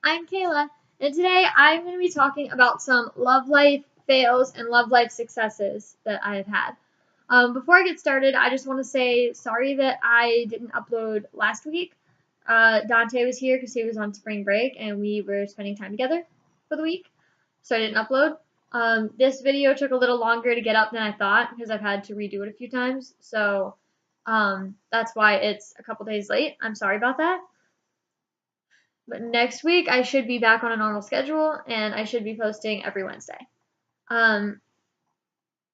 I'm Kayla, and today I'm going to be talking about some love life fails and love life successes that I have had. Before I get started, I just want to say sorry that I didn't upload last week. Dante was here because he was on spring break, and we were spending time together for the week, so I didn't upload. This video took a little longer to get up than I thought because I've had to redo it a few times, so that's why it's a couple days late. I'm sorry about that. But next week I should be back on a normal schedule and I should be posting every Wednesday. Um,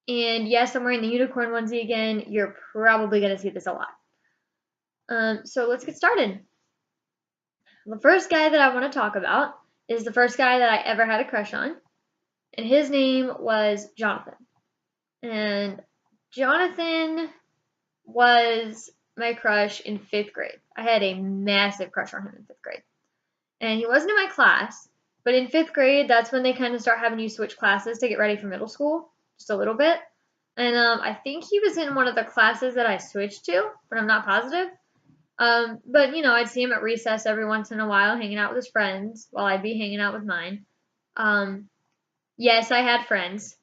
and yes, I'm wearing the unicorn onesie again. You're probably going to see this a lot. So let's get started. The first guy that I want to talk about is the first guy that I ever had a crush on, and his name was Jonathan. And Jonathan was my crush in 5th grade. I had a massive crush on him in 5th grade. And he wasn't in my class, but in 5th grade, that's when they kind of start having you switch classes to get ready for middle school, just a little bit. And I think he was in one of the classes that I switched to, but I'm not positive. But I'd see him at recess every once in a while, hanging out with his friends, while I'd be hanging out with mine. Yes, I had friends.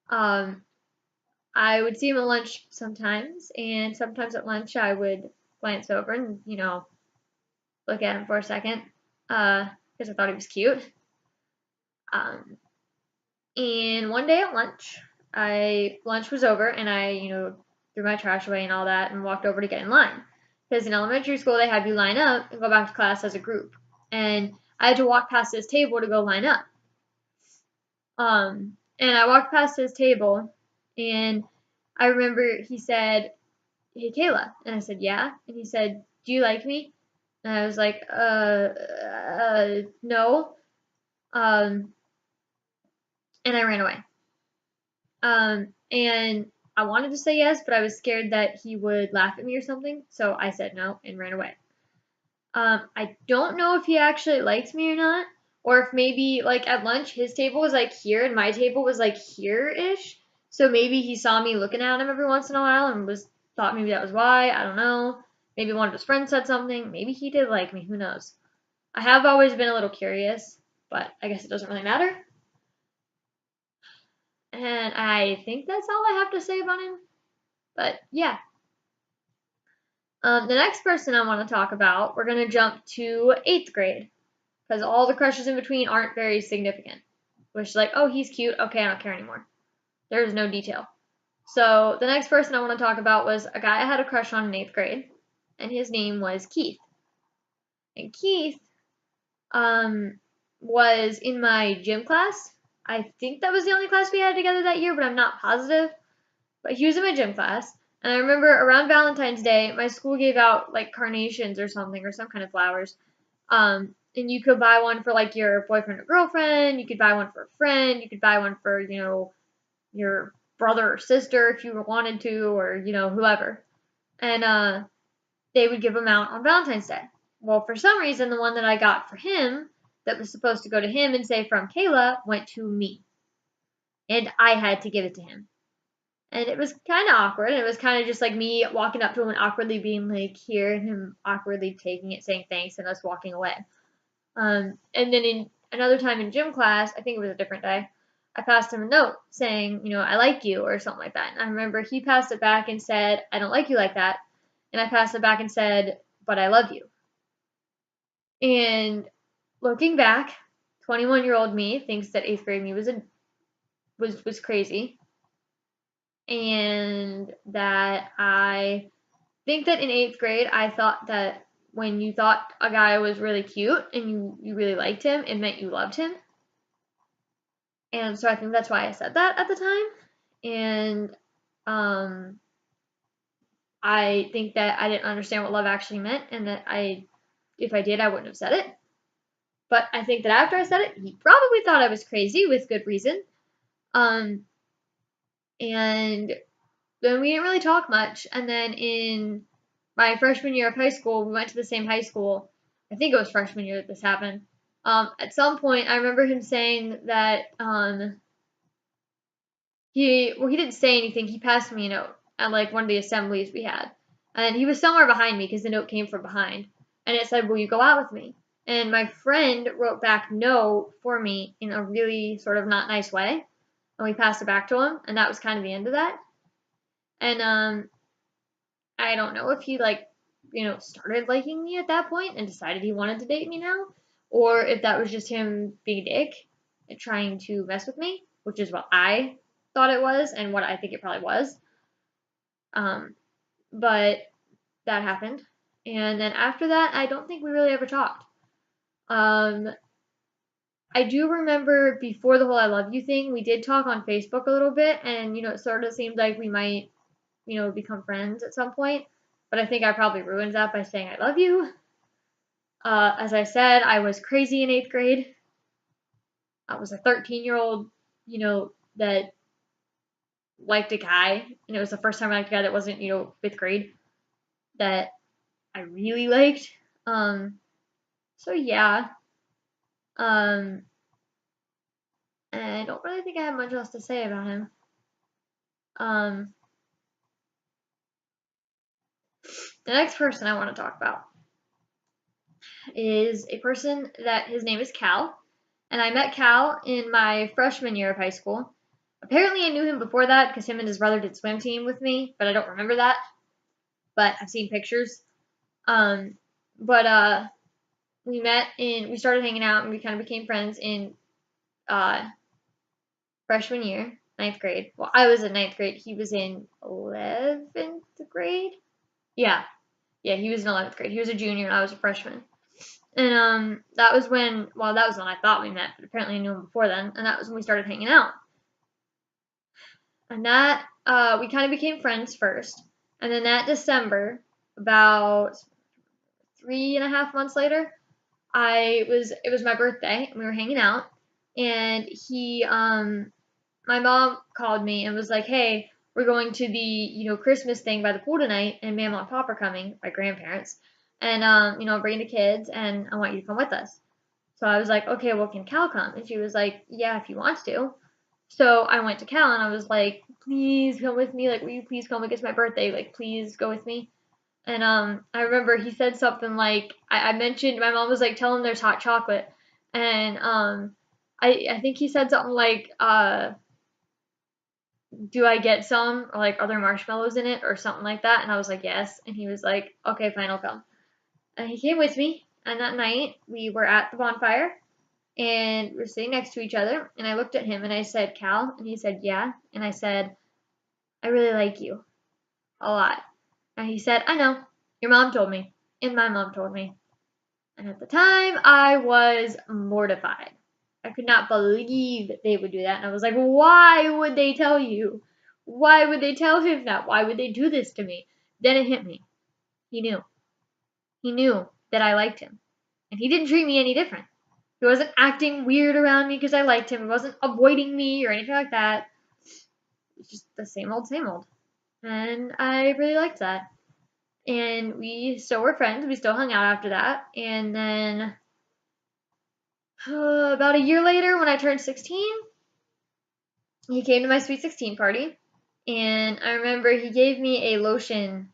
I would see him at lunch sometimes, and sometimes at lunch I would glance over and, look at him for a second, because I thought he was cute. And one day at lunch, lunch was over, and I, threw my trash away and all that, and walked over to get in line. Because in elementary school, they have you line up and go back to class as a group. And I had to walk past his table to go line up. And I walked past his table, and I remember he said, "Hey, Kayla," and I said, "Yeah," and he said, "Do you like me?" And I was like, no. And I ran away. And I wanted to say yes, but I was scared that he would laugh at me or something, so I said no and ran away. I don't know if he actually liked me or not, or if maybe, like, at lunch, his table was, like, here, and my table was, like, here-ish, so maybe he saw me looking at him every once in a while and thought maybe that was why, I don't know. Maybe one of his friends said something. Maybe he did like me, who knows. I have always been a little curious, but I guess it doesn't really matter. And I think that's all I have to say about him. But yeah. The next person I want to talk about, we're going to jump to 8th grade. Because all the crushes in between aren't very significant. Which is like, oh, he's cute. Okay, I don't care anymore. There's no detail. So the next person I want to talk about was a guy I had a crush on in 8th grade. And his name was Keith. And Keith was in my gym class. I think that was the only class we had together that year, but I'm not positive. But he was in my gym class. And I remember around Valentine's Day, my school gave out like carnations or something, or some kind of flowers. And you could buy one for like your boyfriend or girlfriend. You could buy one for a friend. You could buy one for, your brother or sister if you wanted to, or, whoever. And they would give them out on Valentine's Day. Well, for some reason, the one that I got for him, that was supposed to go to him and say from Kayla, went to me. And I had to give it to him. And it was kind of awkward. It was kind of just like me walking up to him and awkwardly being like, here, and him awkwardly taking it, saying thanks, and us walking away. And then in another time in gym class, I think it was a different day, I passed him a note saying, I like you, or something like that. And I remember he passed it back and said, I don't like you like that. And I passed it back and said, but I love you. And looking back, 21-year-old me thinks that 8th grade me was crazy. And that I think that in 8th grade, I thought that when you thought a guy was really cute and you really liked him, it meant you loved him. And so I think that's why I said that at the time. And I think that I didn't understand what love actually meant, and that if I did, I wouldn't have said it. But I think that after I said it, he probably thought I was crazy, with good reason. And then we didn't really talk much. And then in my freshman year of high school, we went to the same high school. I think it was freshman year that this happened. At some point, I remember him saying that he didn't say anything. He passed me a note at like one of the assemblies we had, and he was somewhere behind me because the note came from behind, and it said, "Will you go out with me?" And my friend wrote back no for me in a really sort of not nice way. And we passed it back to him, and that was kind of the end of that. And I don't know if he started liking me at that point and decided he wanted to date me now, or if that was just him being a dick and trying to mess with me, which is what I thought it was and what I think it probably was. But that happened. And then after that, I don't think we really ever talked. I do remember before the whole I love you thing, we did talk on Facebook a little bit, and it sort of seemed like we might, become friends at some point. But I think I probably ruined that by saying I love you. As I said, I was crazy in 8th grade. I was a 13-year-old, that liked a guy, and it was the first time I liked a guy that wasn't, 5th grade that I really liked. So yeah. And I don't really think I have much else to say about him. The next person I want to talk about is a person that his name is Cal, and I met Cal in my freshman year of high school. Apparently, I knew him before that because him and his brother did swim team with me, but I don't remember that. But I've seen pictures. But we started hanging out, and we kind of became friends in freshman year, 9th grade. Well, I was in 9th grade. He was in 11th grade. Yeah, he was in 11th grade. He was a junior, and I was a freshman. And that was when I thought we met, but apparently I knew him before then, and that was when we started hanging out. And that we kind of became friends first, and then that December, about 3.5 months later, it was my birthday, and we were hanging out, and my mom called me and was like, "Hey, we're going to the Christmas thing by the pool tonight, and Mama and Pop are coming, my grandparents, and bringing the kids, and I want you to come with us." So I was like, "Okay, well, can Cal come?" And she was like, "Yeah, if he wants to." So I went to Cal and I was like, "Please come with me. Like, will you please come? Like, it's my birthday. Like, please go with me." And I remember he said something like, I mentioned my mom was like, "Tell him there's hot chocolate," and I think he said something like, "Do I get some? Or like, are there marshmallows in it or something like that?" And I was like, "Yes." And he was like, "Okay, fine, I'll come." And he came with me. And that night we were at the bonfire and we were sitting next to each other. And I looked at him and I said, "Cal?" And he said, "Yeah." And I said, "I really like you a lot." And he said, "I know. Your mom told me. And my mom told me." And at the time, I was mortified. I could not believe that they would do that. And I was like, "Why would they tell you? Why would they tell him that? Why would they do this to me?" Then it hit me. He knew. He knew that I liked him. And he didn't treat me any different. He wasn't acting weird around me because I liked him. He wasn't avoiding me or anything like that. It's just the same old, same old. And I really liked that. And we still were friends. We still hung out after that. And then about a year later, when I turned 16, he came to my Sweet 16 party. And I remember he gave me a lotion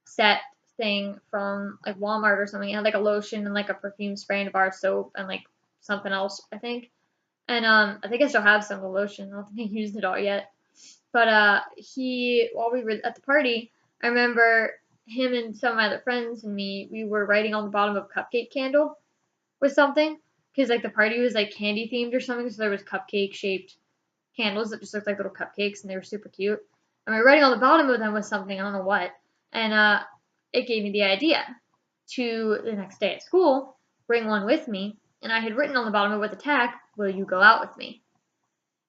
set thing from like Walmart or something. It had like a lotion and like a perfume spray and a bar of soap and like something else, I think. And I think I still have some of the lotion. I don't think I used it all yet. But while we were at the party, I remember him and some of my other friends and me, we were writing on the bottom of a cupcake candle with something. Because like the party was like candy themed or something, so there was cupcake shaped candles that just looked like little cupcakes and they were super cute. And we were writing on the bottom of them with something, I don't know what. And it gave me the idea to the next day at school bring one with me. And I had written on the bottom of it with a tag, "Will you go out with me?"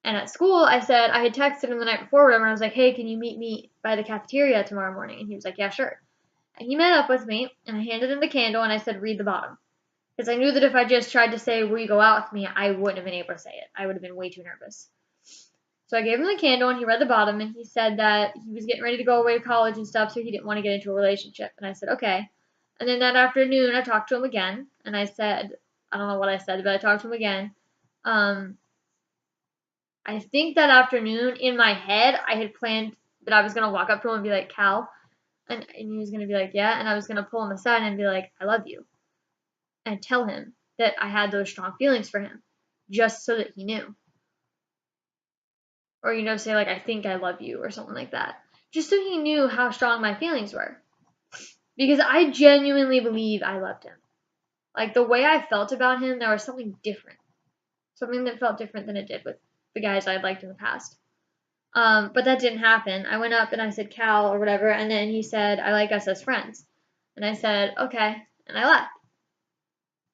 And at school, I said, I had texted him the night before, whatever, and I was like, "Hey, can you meet me by the cafeteria tomorrow morning?" And he was like, "Yeah, sure." And he met up with me, and I handed him the candle, and I said, "Read the bottom." Because I knew that if I just tried to say, "Will you go out with me?" I wouldn't have been able to say it. I would have been way too nervous. So I gave him the candle, and he read the bottom, and he said that he was getting ready to go away to college and stuff, so he didn't want to get into a relationship. And I said, "Okay." And then that afternoon, I talked to him again, and I said, I don't know what I said, but I talked to him again. I think that afternoon, in my head, I had planned that I was going to walk up to him and be like, "Cal," and he was going to be like, "Yeah," and I was going to pull him aside and be like, "I love you." and tell him that I had those strong feelings for him, just so that he knew. Or, say like, I think I love you or something like that. Just so he knew how strong my feelings were. Because I genuinely believe I loved him. Like, the way I felt about him, there was something different. Something that felt different than it did with the guys I'd liked in the past. But that didn't happen. I went up and I said Cal or whatever, and then he said, I like us as friends. And I said, okay, and I left.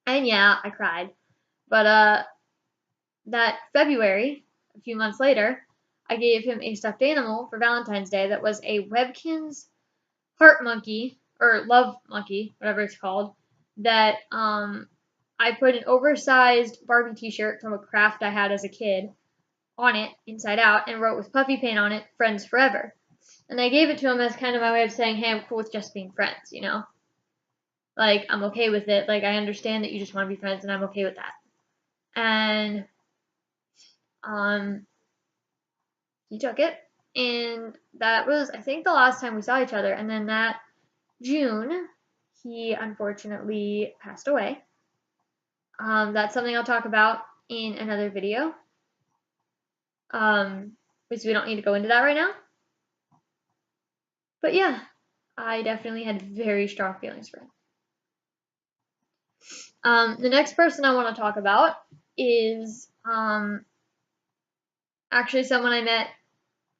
And yeah, I cried. But that February, a few months later, I gave him a stuffed animal for Valentine's Day that was a Webkinz heart monkey, or love monkey, whatever it's called, that I put an oversized Barbie t-shirt from a craft I had as a kid on it, inside out, and wrote with puffy paint on it, Friends Forever. And I gave it to him as kind of my way of saying, hey, I'm cool with just being friends, Like, I'm okay with it. Like, I understand that you just want to be friends, and I'm okay with that. And he took it, and that was, I think, the last time we saw each other. And then that June, he unfortunately passed away. That's something I'll talk about in another video. Because we don't need to go into that right now. But yeah, I definitely had very strong feelings for him. The next person I want to talk about is actually someone I met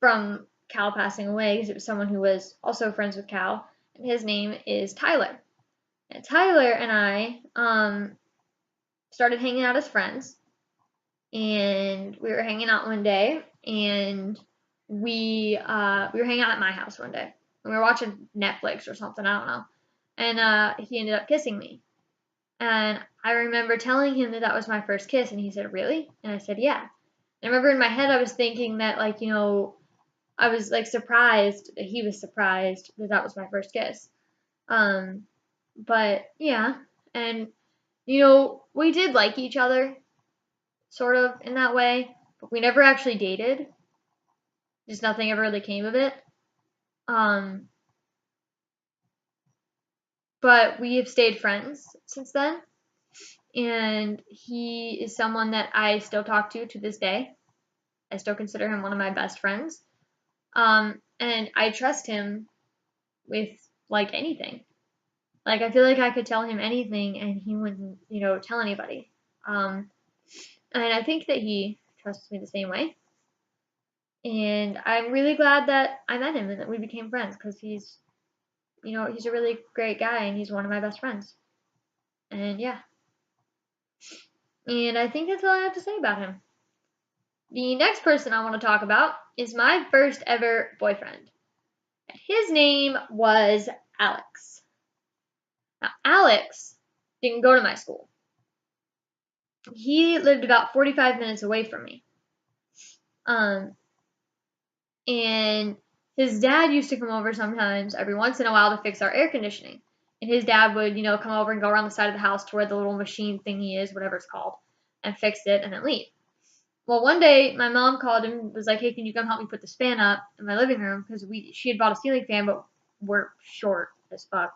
from Cal passing away, because it was someone who was also friends with Cal, and his name is Tyler. And Tyler and I started hanging out as friends, and we were hanging out one day, and we were hanging out at my house one day, and we were watching Netflix or something, I don't know, and he ended up kissing me. And I remember telling him that that was my first kiss, and he said, really? And I said, yeah. And I remember in my head I was thinking that, like, I was, like, surprised that he was surprised that that was my first kiss. But, yeah. And, we did like each other, sort of, in that way. But we never actually dated. Just nothing ever really came of it. But we have stayed friends since then. And he is someone that I still talk to this day. I still consider him one of my best friends. And I trust him with, like, anything. Like, I feel like I could tell him anything and he wouldn't, tell anybody. And I think that he trusts me the same way. And I'm really glad that I met him and that we became friends, because he's a really great guy and he's one of my best friends. And yeah. And I think that's all I have to say about him. The next person I want to talk about is my first ever boyfriend. His name was Alex. Now, Alex didn't go to my school. He lived about 45 minutes away from me. And his dad used to come over sometimes, every once in a while, to fix our air conditioning. And his dad would, come over and go around the side of the house to where the little machine thingy is, whatever it's called, and fix it and then leave. Well, one day my mom called and was like, hey, can you come help me put the fan up in my living room? Because she had bought a ceiling fan, but we're short as fuck,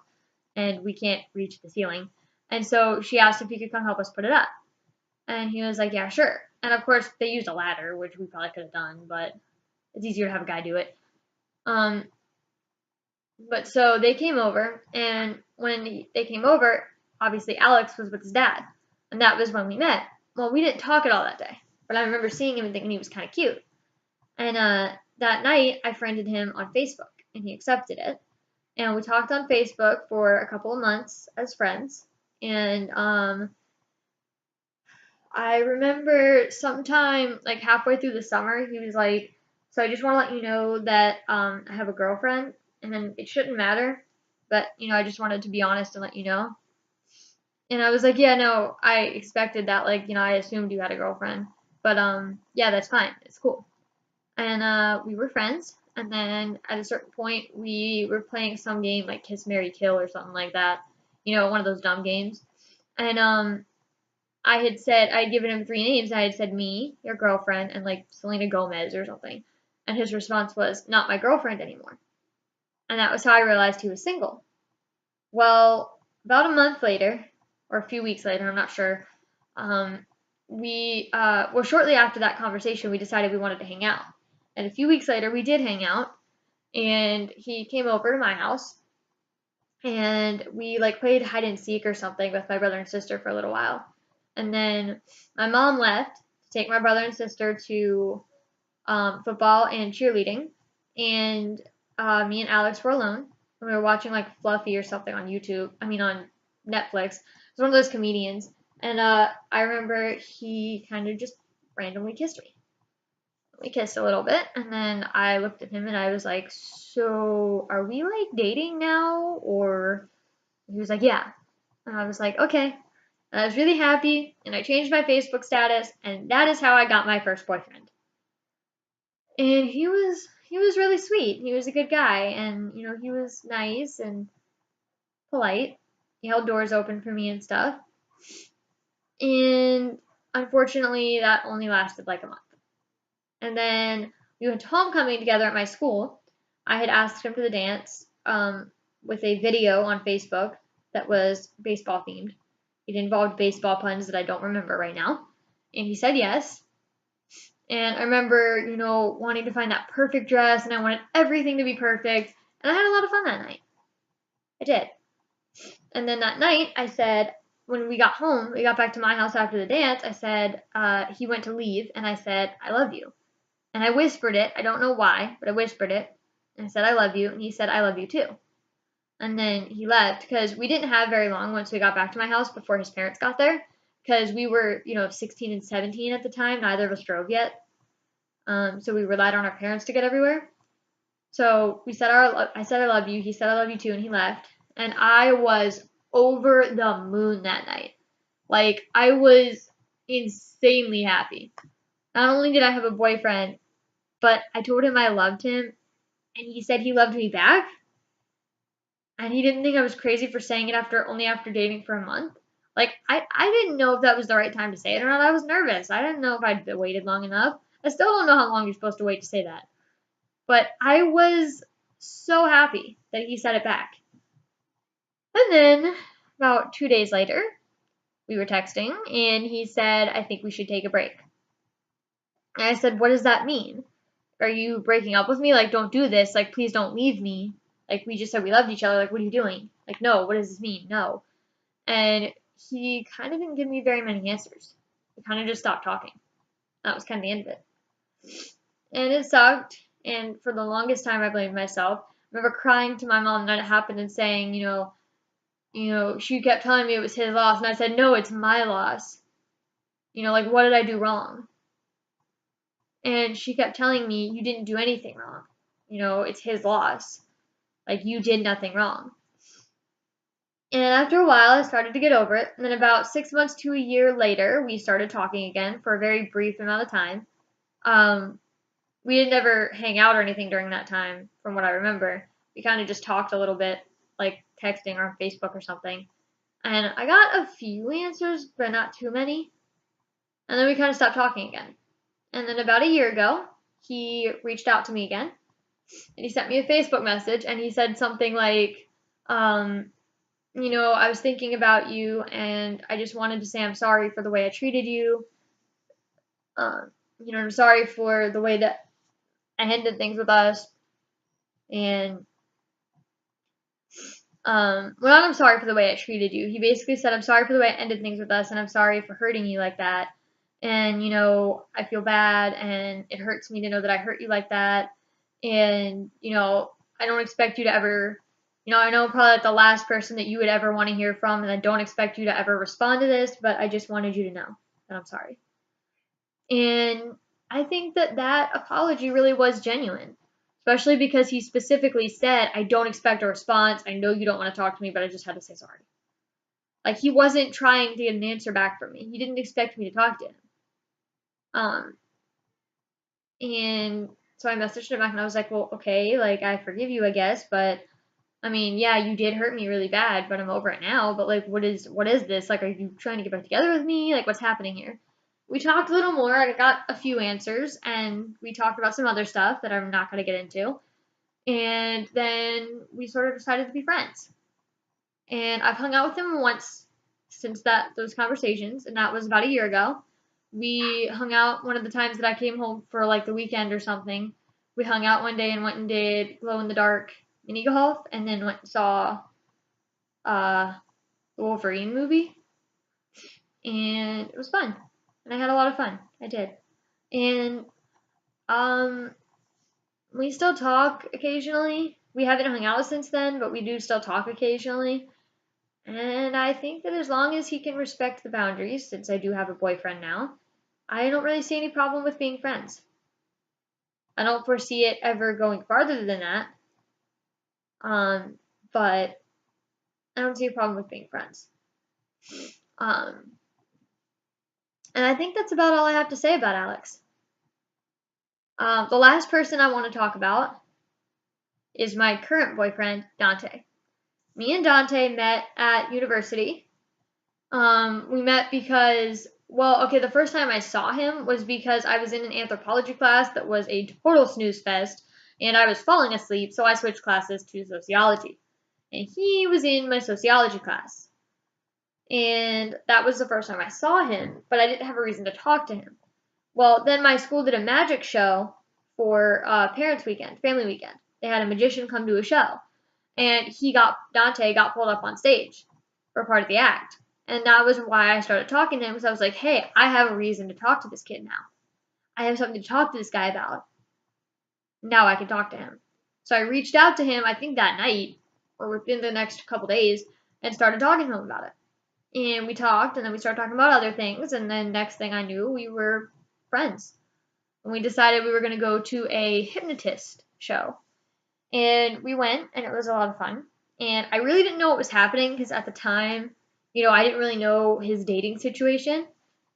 and we can't reach the ceiling. And so she asked if he could come help us put it up. And he was like, yeah, sure. And of course, they used a ladder, which we probably could have done, but it's easier to have a guy do it. But so they came over, and when they came over, obviously Alex was with his dad, and that was when we met. Well, we didn't talk at all that day, but I remember seeing him and thinking he was kind of cute. And that night, I friended him on Facebook, and he accepted it. And we talked on Facebook for a couple of months as friends. And I remember sometime, like, halfway through the summer, he was like, so I just want to let you know that I have a girlfriend, and then it shouldn't matter, but, I just wanted to be honest and let you know. And I was like, yeah, no, I expected that, like, I assumed you had a girlfriend, but, yeah, that's fine, it's cool. And we were friends, and then at a certain point, we were playing some game, like Kiss, Marry, Kill, or something like that, one of those dumb games. And I had given him 3 names. I had said me, your girlfriend, and like Selena Gomez or something. And his response was, not my girlfriend anymore. And that was how I realized he was single. Well, about a month later, or a few weeks later, I'm not sure. Well, shortly after that conversation, we decided we wanted to hang out. And a few weeks later, we did hang out, and he came over to my house, and we like played hide and seek or something with my brother and sister for a little while. And then my mom left to take my brother and sister to football and cheerleading, and me and Alex were alone, and we were watching like Fluffy or something on YouTube. I mean on Netflix. It's one of those comedians, and I remember he kind of just randomly kissed me. We kissed a little bit, and then I looked at him and I was like, "So are we like dating now?" Or he was like, "Yeah," and I was like, "Okay." And I was really happy, and I changed my Facebook status, and that is how I got my first boyfriend. And he was really sweet. He was a good guy, and he was nice and polite. He held doors open for me and stuff. And unfortunately, that only lasted like a month. And then we went to homecoming together at my school. I had asked him to the dance with a video on Facebook that was baseball themed. It involved baseball puns that I don't remember right now. And he said yes. And I remember, wanting to find that perfect dress, and I wanted everything to be perfect. And I had a lot of fun that night. I did. And then that night, I said, when we got home, we got back to my house after the dance, I said, he went to leave, and I said, I love you. And I whispered it. I don't know why, but I whispered it. And I said, I love you. And he said, I love you too. And then he left because we didn't have very long once we got back to my house before his parents got there. Because we were, 16 and 17 at the time. Neither of us drove yet. So we relied on our parents to get everywhere. So I said I love you. He said I love you too, and he left. And I was over the moon that night. Like I was insanely happy. Not only did I have a boyfriend, but I told him I loved him, and he said he loved me back. And he didn't think I was crazy for saying it only after dating for a month. Like I didn't know if that was the right time to say it or not. I was nervous. I didn't know if I'd waited long enough. I still don't know how long you're supposed to wait to say that. But I was so happy that he said it back. And then, about 2 days later, we were texting, and he said, I think we should take a break. And I said, what does that mean? Are you breaking up with me? Like, don't do this. Like, please don't leave me. Like, we just said we loved each other. Like, what are you doing? Like, no, what does this mean? No. And he kind of didn't give me very many answers. We kind of just stopped talking. That was kind of the end of it. And it sucked. And for the longest time, I blamed myself. I remember crying to my mom when it happened and saying, she kept telling me it was his loss. And I said, no, it's my loss. Like, what did I do wrong? And she kept telling me, you didn't do anything wrong. It's his loss. Like, you did nothing wrong. And after a while, I started to get over it. And then about 6 months to a year later, we started talking again for a very brief amount of time. We didn't ever hang out or anything during that time, from what I remember. We kind of just talked a little bit, like texting or on Facebook or something. And I got a few answers, but not too many. And then we kind of stopped talking again. And then about a year ago, he reached out to me again. And he sent me a Facebook message, and he said something like, I was thinking about you, and I just wanted to say I'm sorry for the way I treated you. I'm sorry for the way that I ended things with us. And, I'm sorry for the way I treated you. He basically said, I'm sorry for the way I ended things with us, and I'm sorry for hurting you like that. And, I feel bad, and it hurts me to know that I hurt you like that. And, I don't expect you to ever, I know I'm probably like the last person that you would ever want to hear from, and I don't expect you to ever respond to this, but I just wanted you to know that I'm sorry. And I think that apology really was genuine, especially because he specifically said, I don't expect a response. I know you don't want to talk to me, but I just had to say sorry. Like, he wasn't trying to get an answer back from me. He didn't expect me to talk to him. And so I messaged him back, and I was like, well, okay, like, I forgive you, I guess, but, I mean, yeah, you did hurt me really bad, but I'm over it now, but, like, what is this? Like, are you trying to get back together with me? Like, what's happening here? We talked a little more. I got a few answers, and we talked about some other stuff that I'm not going to get into. And then we sort of decided to be friends. And I've hung out with him once since those conversations, and that was about a year ago. We hung out one of the times that I came home for like the weekend or something. We hung out one day and went and did glow in the dark mini golf, and then went and saw the Wolverine movie, and it was fun, and I had a lot of fun. I did, and we still talk occasionally. We haven't hung out since then, but we do still talk occasionally. And I think that as long as he can respect the boundaries, since I do have a boyfriend now, I don't really see any problem with being friends. I don't foresee it ever going farther than that. But I don't see a problem with being friends. And I think that's about all I have to say about Alex. The last person I want to talk about is my current boyfriend, Dante. Me and Dante met at university. We met because, well, okay, the first time I saw him was because I was in an anthropology class that was a total snooze fest, and I was falling asleep, so I switched classes to sociology. And he was in my sociology class. And that was the first time I saw him, but I didn't have a reason to talk to him. Well, then my school did a magic show for parents' weekend, family weekend. They had a magician come to a show, and Dante got pulled up on stage for part of the act. And that was why I started talking to him, because I was like, hey, I have a reason to talk to this kid now. I have something to talk to this guy about. Now I can talk to him. So I reached out to him, I think that night, or within the next couple days, and started talking to him about it. And we talked, and then we started talking about other things, and then next thing I knew, we were friends. And we decided we were going to go to a hypnotist show. And we went, and it was a lot of fun. And I really didn't know what was happening, because at the time, I didn't really know his dating situation.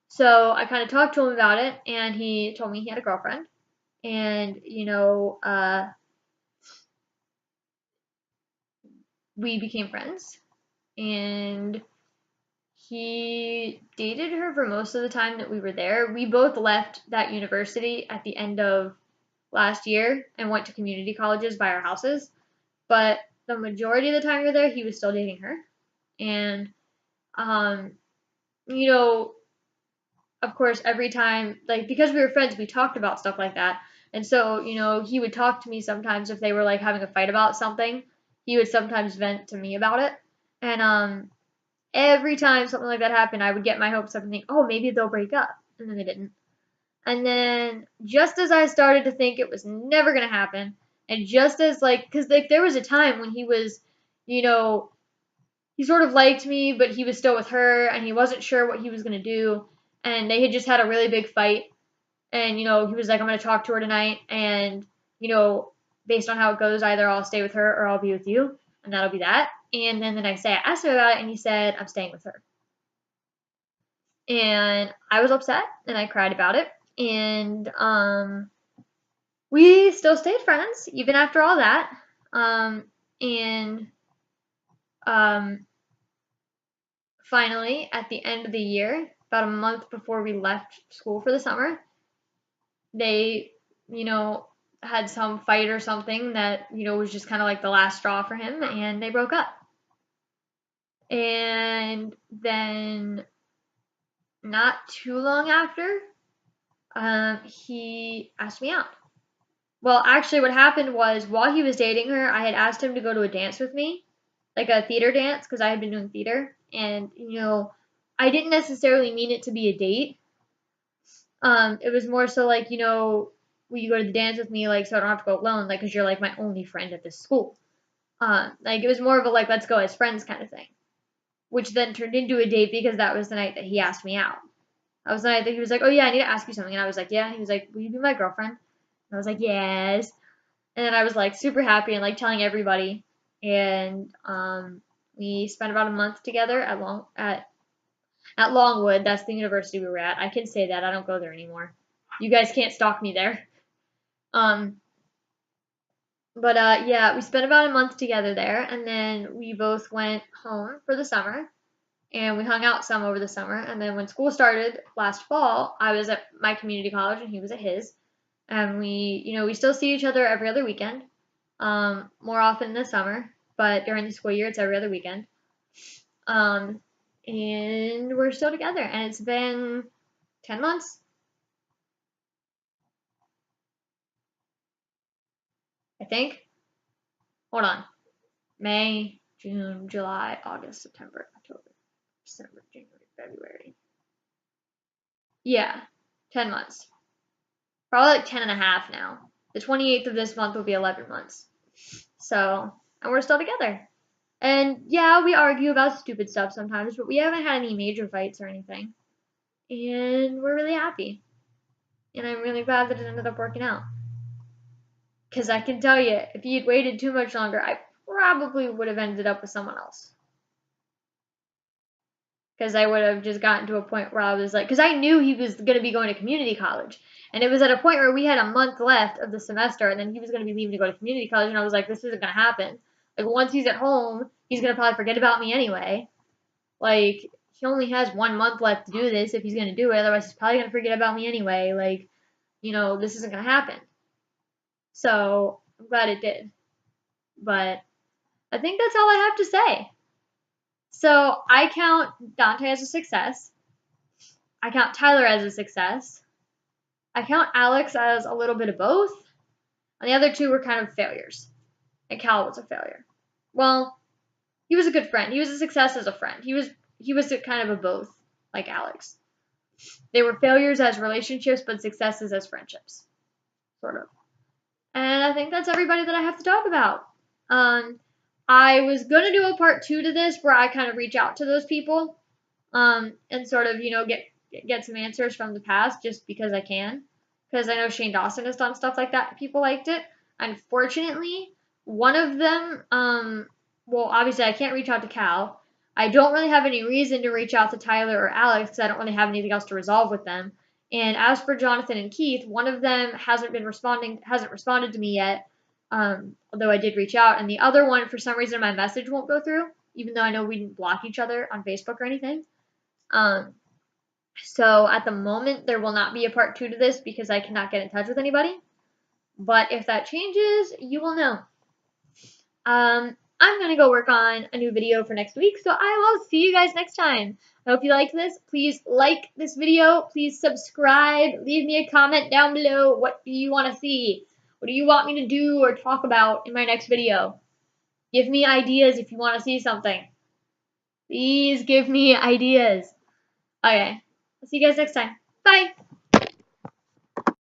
So I kind of talked to him about it, and he told me he had a girlfriend. And, we became friends. And he dated her for most of the time that we were there. We both left that university at the end of last year and went to community colleges by our houses. But the majority of the time we were there, he was still dating her. And, of course, every time, like, because we were friends, we talked about stuff like that. And so, he would talk to me sometimes if they were, like, having a fight about something. He would sometimes vent to me about it. And, every time something like that happened, I would get my hopes up and think, oh, maybe they'll break up. And then they didn't. And then, just as I started to think it was never going to happen, and just as, because, there was a time when he was, he sort of liked me, but he was still with her, and he wasn't sure what he was going to do. And they had just had a really big fight. And, he was like, I'm going to talk to her tonight. And, based on how it goes, either I'll stay with her or I'll be with you. And that'll be that. And then the next day I asked him about it, and he said, I'm staying with her. And I was upset, and I cried about it. And we still stayed friends, even after all that. And finally, at the end of the year, about a month before we left school for the summer, they, had some fight or something that, was just kind of like the last straw for him, and they broke up. And then, not too long after, he asked me out. Well, actually, what happened was, while he was dating her, I had asked him to go to a dance with me, like a theater dance, because I had been doing theater. And, I didn't necessarily mean it to be a date. It was more so like, will you go to the dance with me, like, so I don't have to go alone, like, because you're, like, my only friend at this school. Like, it was more of a, like, let's go as friends kind of thing. Which then turned into a date because that was the night that he asked me out. That was the night that he was like, oh, yeah, I need to ask you something. And I was like, yeah. He was like, will you be my girlfriend? And I was like, yes. And then I was, like, super happy and, like, telling everybody. And we spent about a month together at Longwood. That's the university we were at. I can say that. I don't go there anymore. You guys can't stalk me there. Yeah, we spent about a month together there, and then we both went home for the summer, and we hung out some over the summer. And then when school started last fall, I was at my community college and he was at his, and we still see each other every other weekend, more often in the summer, but during the school year it's every other weekend. And we're still together. And it's been 10 months. I think. Hold on. May, June, July, August, September, October, December, January, February. Yeah, 10 months. Probably like 10 and a half now. The 28th of this month will be 11 months. So, and we're still together. And yeah, we argue about stupid stuff sometimes, but we haven't had any major fights or anything. And we're really happy. And I'm really glad that it ended up working out. Because I can tell you, if he had waited too much longer, I probably would have ended up with someone else. Because I would have just gotten to a point where I was like, because I knew he was going to be going to community college. And it was at a point where we had a month left of the semester, and then he was going to be leaving to go to community college, and I was like, this isn't going to happen. Like, once he's at home, he's going to probably forget about me anyway. Like, he only has 1 month left to do this if he's going to do it, otherwise he's probably going to forget about me anyway. Like, you know, this isn't going to happen. So, I'm glad it did. But I think that's all I have to say. So, I count Dante as a success. I count Tyler as a success. I count Alex as a little bit of both. And the other two were kind of failures. And Cal was a failure. Well, he was a good friend. He was a success as a friend. He was kind of a both, like Alex. They were failures as relationships, but successes as friendships. Sort of. And I think that's everybody that I have to talk about. I was going to do a part 2 to this where I kind of reach out to those people and sort of, you know, get some answers from the past just because I can. Because I know Shane Dawson has done stuff like that. People liked it. Unfortunately, one of them, well, obviously I can't reach out to Cal. I don't really have any reason to reach out to Tyler or Alex because I don't really have anything else to resolve with them. And as for Jonathan and Keith, one of them hasn't responded to me yet, although I did reach out. And the other one, for some reason, my message won't go through, even though I know we didn't block each other on Facebook or anything. So at the moment, there will not be a part 2 to this because I cannot get in touch with anybody. But if that changes, you will know. I'm going to go work on a new video for next week, so I will see you guys next time. I hope you like this. Please like this video. Please subscribe. Leave me a comment down below. What do you want to see? What do you want me to do or talk about in my next video? Give me ideas if you want to see something. Please give me ideas. Okay. I'll see you guys next time. Bye.